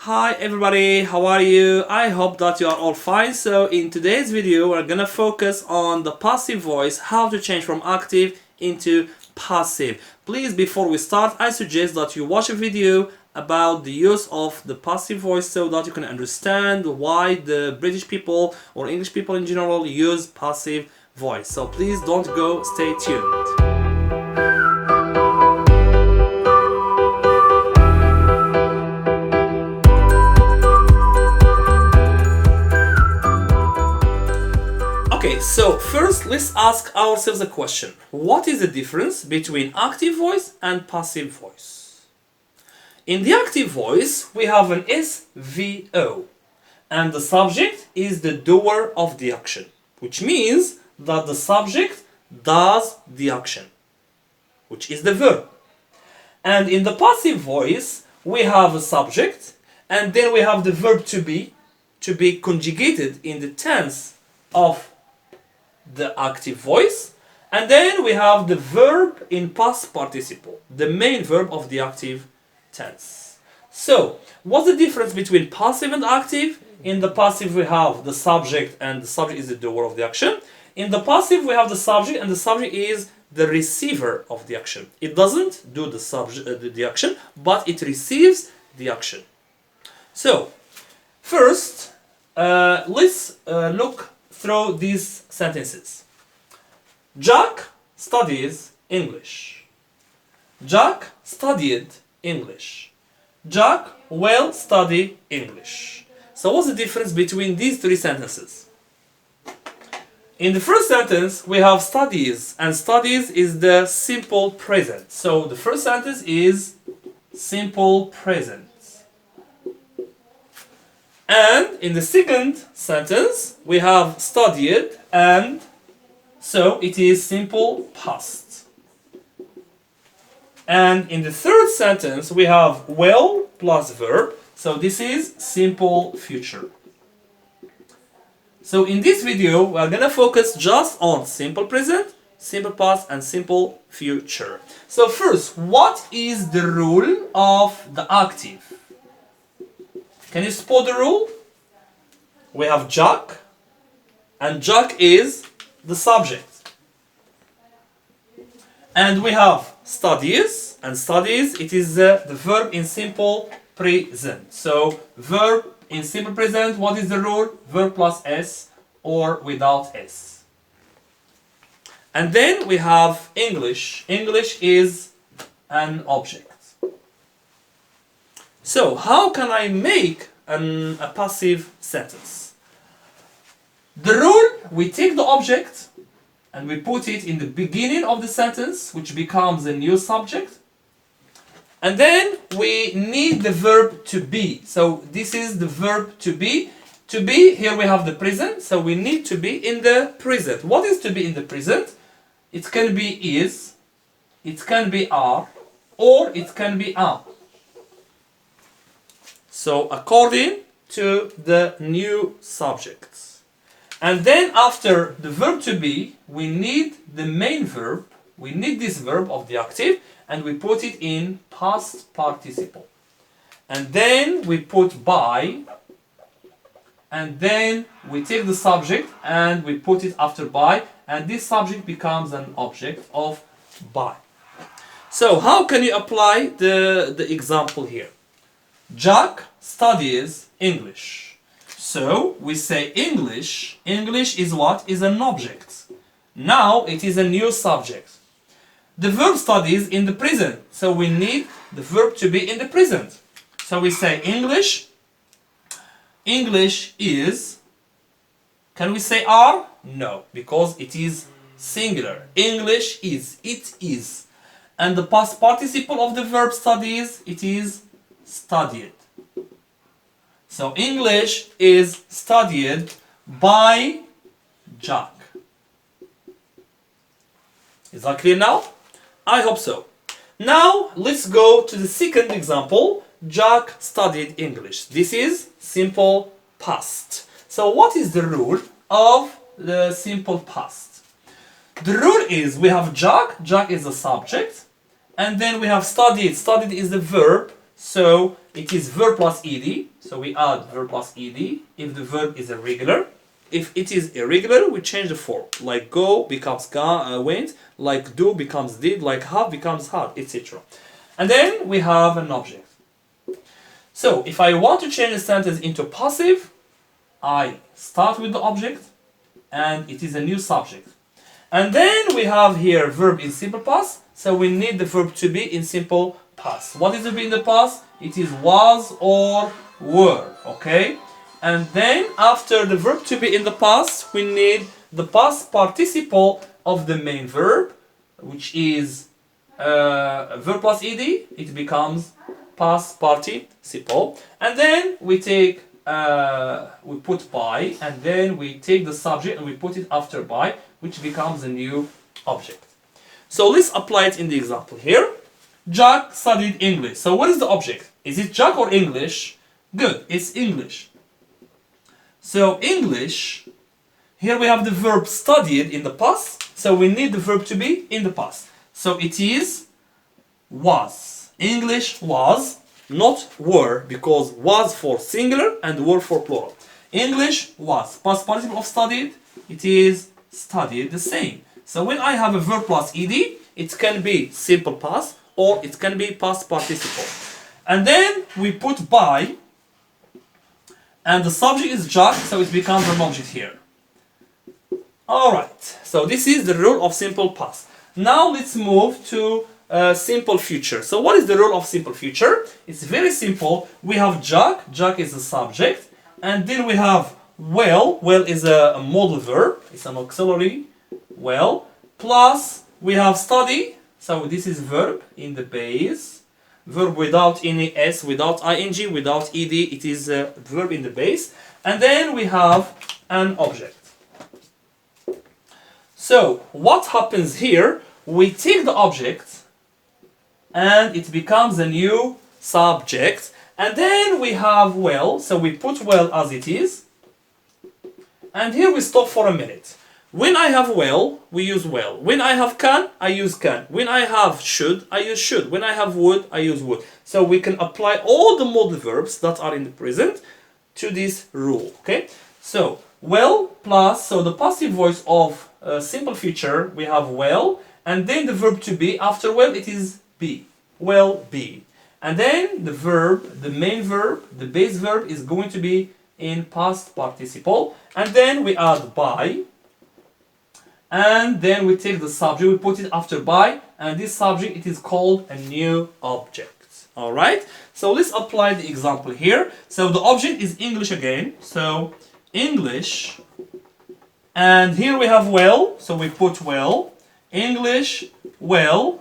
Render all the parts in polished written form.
Hi everybody, how are you? I hope that you are all fine. So in today's video we're gonna focus on the passive voice, how to change from active into passive. Please, before we start, I suggest that you watch a video about the use of the passive voice so that you can understand why the British people or English people in general use passive voice. So please don't go, stay tuned. Okay, so first let's ask ourselves a question. What is the difference between active voice and passive voice? In the active voice, we have an SVO, and the subject is the doer of the action, which means that the subject does the action, which is the verb. And in the passive voice, we have a subject, and then we have the verb to be conjugated in the tense of the active voice, and then we have the verb in past participle, the main verb of the active tense. So, what's the difference between passive and active? In the passive we have the subject, and the subject is the doer of the action. In the passive we have the subject, and the subject is the receiver of the action. It doesn't do the action, but it receives the action. So, first, let's look through these sentences. Jack studies English. Jack studied English. Jack will study English. So what's the difference between these three sentences? In the first sentence we have studies, and studies is the simple present. So the first sentence is simple present. And in the second sentence, we have studied, and so it is simple past. And in the third sentence, we have will plus verb, so this is simple future. So in this video, we are gonna focus just on simple present, simple past, and simple future. So first, what is the rule of the active? Can you spot the rule? We have Jack, and Jack is the subject. And we have studies, and studies, it is the verb in simple present. So, verb in simple present, what is the rule? Verb plus S or without S. And then we have English. English is an object. So, how can I make a passive sentence? The rule, we take the object and we put it in the beginning of the sentence, which becomes a new subject. And then we need the verb to be. So, this is the verb to be. To be, here we have the present, so we need to be in the present. What is to be in the present? It can be is, it can be are, or it can be am. So according to the new subjects. And then after the verb to be, we need the main verb, we need this verb of the active, and we put it in past participle. And then we put by, and then we take the subject and we put it after by, and this subject becomes an object of by. So how can you apply the example here? Jack studies English. So we say English. English is what? Is an object. Now it is a new subject. The verb studies in the present. So we need the verb to be in the present. So we say English. English is. Can we say are? No, because it is singular. English is. It is. And the past participle of the verb studies, it is studied. So English is studied by Jack. Is that clear now? I hope so. Now let's go to the second example. Jack studied English. This is simple past. So what is the rule of the simple past? The rule is we have Jack. Jack is the subject. And then we have studied. Studied is the verb. So it is verb plus ed. So we add verb plus ed if the verb is irregular. If it is irregular, we change the form. Like go becomes went, like do becomes did, like have becomes had, etc. And then we have an object. So if I want to change the sentence into passive, I start with the object and it is a new subject. And then we have here verb in simple past, so we need the verb to be in simple past. What is to be in the past? It is was or were, okay? And then after the verb to be in the past, we need the past participle of the main verb, which is verb plus ed. It becomes past participle. And then we take we put by, and then we take the subject and we put it after by, which becomes a new object. So let's apply it in the example here. Jack studied English. So what is the object? Is it Jack or English? Good, it's English. So English, here we have the verb studied in the past, so we need the verb to be in the past. So it is was. English was, not were, because was for singular and were for plural. English was. Past participle of studied, it is studied, the same. So when I have a verb plus ed, it can be simple past or it can be past participle. And then we put by, and the subject is Jack, so it becomes an object here. Alright, so this is the rule of simple past. Now let's move to simple future. So what is the rule of simple future? It's very simple. We have Jack, Jack is the subject, and then we have well, well is a modal verb, it's an auxiliary, well, plus we have study, so this is verb in the base, verb without any s, without ing, without ed, it is a verb in the base, and then we have an object. So what happens here? We take the object and it becomes a new subject, and then we have well, so we put well as it is, and here we stop for a minute. When I have well, we use well. When I have can, I use can. When I have should, I use should. When I have would, I use would. So we can apply all the modal verbs that are in the present to this rule, okay? So well plus, so the passive voice of simple future, we have well, and then the verb to be, after well it is be, well be. And then the verb, the main verb, the base verb is going to be in past participle, and then we add by, and then we take the subject, we put it after by, and this subject, it is called a new object. Alright, so let's apply the example here. So the object is English again, so English, and here we have well, so we put well, English, well.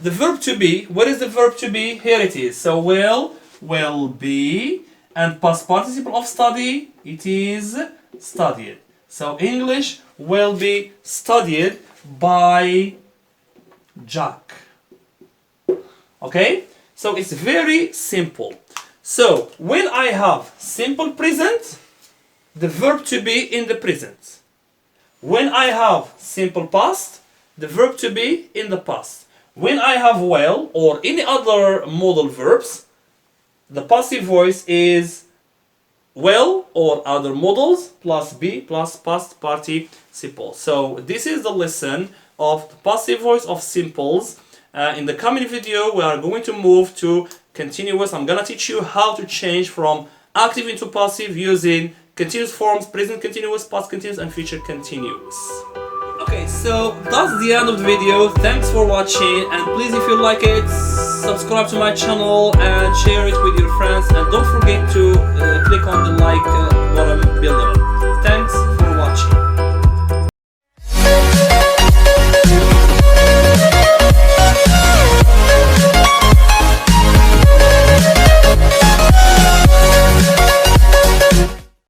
The verb to be, what is the verb to be? Here it is. So will, will be, and past participle of study, it is studied. So English will be studied by Jack. Okay? So it's very simple. So when I have simple present, the verb to be in the present. When I have simple past, the verb to be in the past. When I have well or any other modal verbs, the passive voice is well or other modals plus be plus past participle. So this is the lesson of the passive voice of simples. In the coming video we are going to move to continuous. I'm gonna teach you how to change from active into passive using continuous forms, present continuous, past continuous, and future continuous. Okay, so that's the end of the video. Thanks for watching, and please, if you like it, subscribe to my channel and share it with your friends, and don't forget to click on the like button below. Thanks.